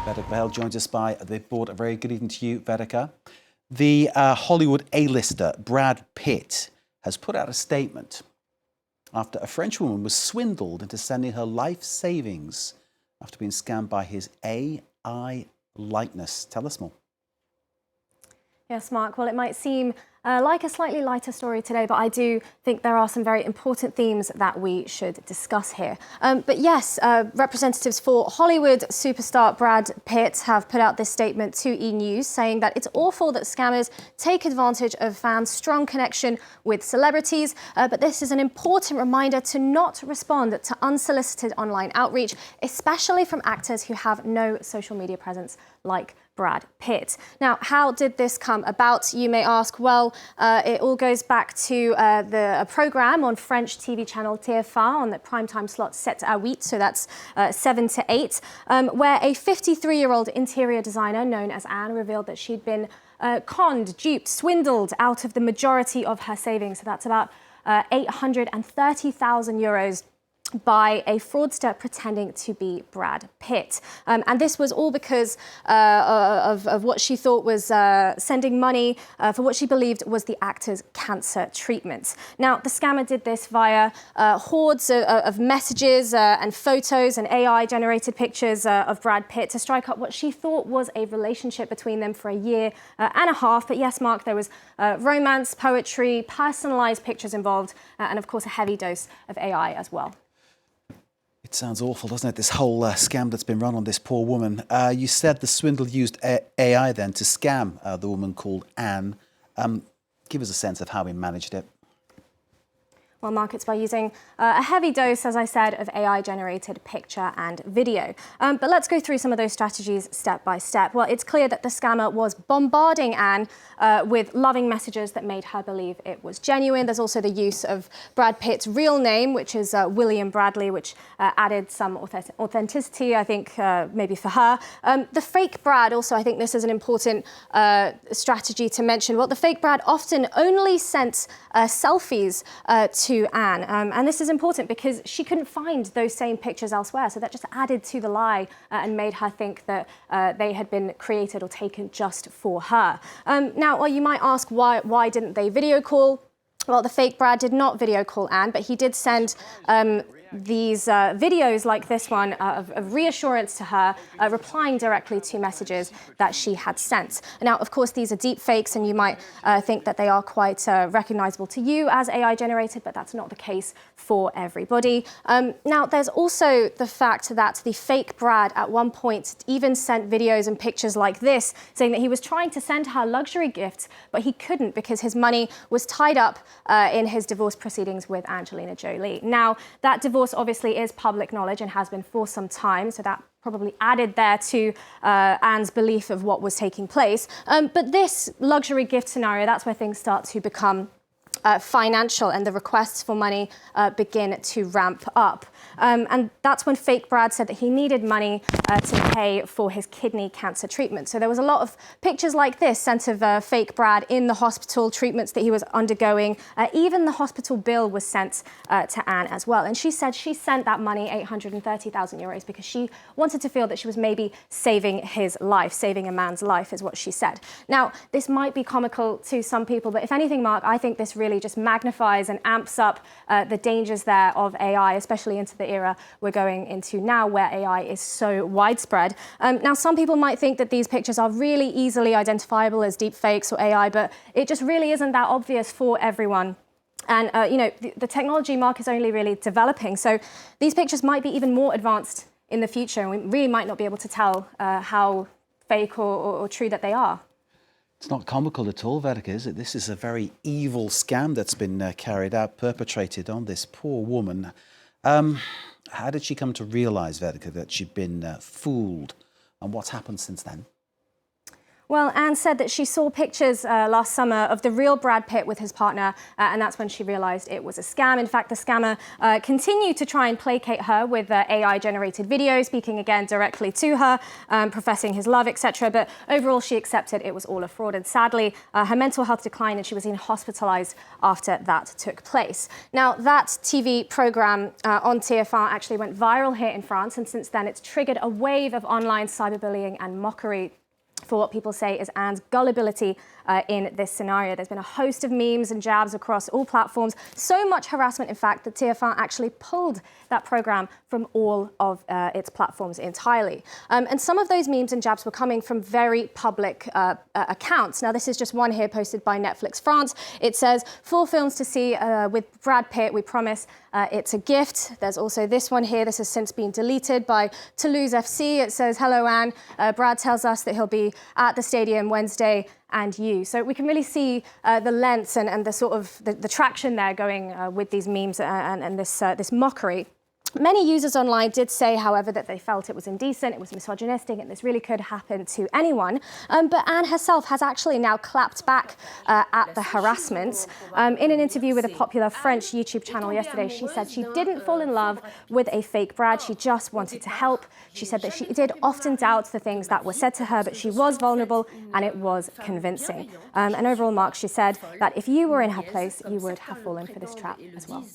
Vedika Bahl joins us by the board. A very good evening to you, Vedika. The Hollywood A-lister Brad Pitt has put out a statement after a French woman was swindled into sending her life savings after being scammed by his AI likeness. Tell us more. Yes, Mark. Well, it might seem like a slightly lighter story today, but I do think there are some very important themes that we should discuss here. But yes, representatives for Hollywood superstar Brad Pitt have put out this statement to E! News saying that it's awful that scammers take advantage of fans' strong connection with celebrities, but this is an important reminder to not respond to unsolicited online outreach, especially from actors who have no social media presence like Brad Pitt. Now, how did this come about, you may ask? Well, it all goes back to a programme on French TV channel TF1 on the primetime slot 7 à 8, so that's 7 to 8, where a 53-year-old interior designer known as Anne revealed that she'd been conned, duped, swindled out of the majority of her savings. So that's about 830,000 euros by a fraudster pretending to be Brad Pitt. And this was all because of what she thought was sending money for what she believed was the actor's cancer treatment. Now, the scammer did this via hordes of messages and photos and AI-generated pictures of Brad Pitt to strike up what she thought was a relationship between them for a year and a half. But yes, Mark, there was romance, poetry, personalised pictures involved, and of course a heavy dose of AI as well. It sounds awful, doesn't it, this whole scam that's been run on this poor woman. You said the swindle used AI then to scam the woman called Anne. Give us a sense of how he managed it. Well, Mark, it's by using a heavy dose, as I said, of AI-generated picture and video. But let's go through some of those strategies step by step. Well, it's clear that the scammer was bombarding Anne with loving messages that made her believe it was genuine. There's also the use of Brad Pitt's real name, which is William Bradley, which added some authenticity, I think, maybe for her. The fake Brad, also, I think this is an important strategy to mention. Well, the fake Brad often only sent selfies to Anne. And this is important because she couldn't find those same pictures elsewhere. So that just added to the lie and made her think that they had been created or taken just for her. Now, well, you might ask, why didn't they video call? Well, the fake Brad did not video call Anne, but he did send these videos like this one of reassurance to her, replying directly to messages that she had sent. Now, of course, these are deep fakes, and you might think that they are quite recognizable to you as AI generated, but that's not the case for everybody. Now, there's also the fact that the fake Brad at one point even sent videos and pictures like this, saying that he was trying to send her luxury gifts, but he couldn't because his money was tied up in his divorce proceedings with Angelina Jolie. Now, that divorce obviously is public knowledge and has been for some time, so that probably added there to Anne's belief of what was taking place. But this luxury gift scenario, that's where things start to become financial, and the requests for money begin to ramp up. And that's when fake Brad said that he needed money to pay for his kidney cancer treatment. So there was a lot of pictures like this sent of fake Brad in the hospital, treatments that he was undergoing. Even the hospital bill was sent to Anne as well. And she said she sent that money, 830,000 euros, because she wanted to feel that she was maybe saving his life, saving a man's life, is what she said. Now, this might be comical to some people, but if anything, Mark, I think this really just magnifies and amps up the dangers there of AI, especially into the era we're going into now, where AI is so widespread. Now, some people might think that these pictures are really easily identifiable as deep fakes or AI, but it just really isn't that obvious for everyone. And, you know, the technology, Mark, is only really developing. So these pictures might be even more advanced in the future, and we really might not be able to tell how fake or true that they are. It's not comical at all, Vedika, is it? This is a very evil scam that's been carried out, perpetrated on this poor woman. How did she come to realise, Vedika, that she'd been fooled, and what's happened since then? Well, Anne said that she saw pictures last summer of the real Brad Pitt with his partner, and that's when she realised it was a scam. In fact, the scammer continued to try and placate her with AI-generated video, speaking again directly to her, professing his love, etc. But overall, she accepted it was all a fraud, and sadly, her mental health declined, and she was hospitalised after that took place. Now, that TV programme on TF1 actually went viral here in France, and since then, it's triggered a wave of online cyberbullying and mockery for what people say is Anne's gullibility in this scenario. There's been a host of memes and jabs across all platforms. So much harassment, in fact, that TF1 actually pulled that programme from all of its platforms entirely. And some of those memes and jabs were coming from very public accounts. Now, this is just one here posted by Netflix France. It says, 4 films to see with Brad Pitt, we promise. It's a gift. There's also this one here. This has since been deleted by Toulouse FC. It says, hello, Anne. Brad tells us that he'll be at the stadium Wednesday and you. So we can really see the lengths and the sort of the traction there going with these memes and this mockery. Many users online did say, however, that they felt it was indecent, it was misogynistic, and this really could happen to anyone. But Anne herself has actually now clapped back at the harassment. In an interview with a popular French YouTube channel yesterday, she said she didn't fall in love with a fake Brad, she just wanted to help. She said that she did often doubt the things that were said to her, but she was vulnerable and it was convincing. And overall, Mark, she said that if you were in her place, you would have fallen for this trap as well.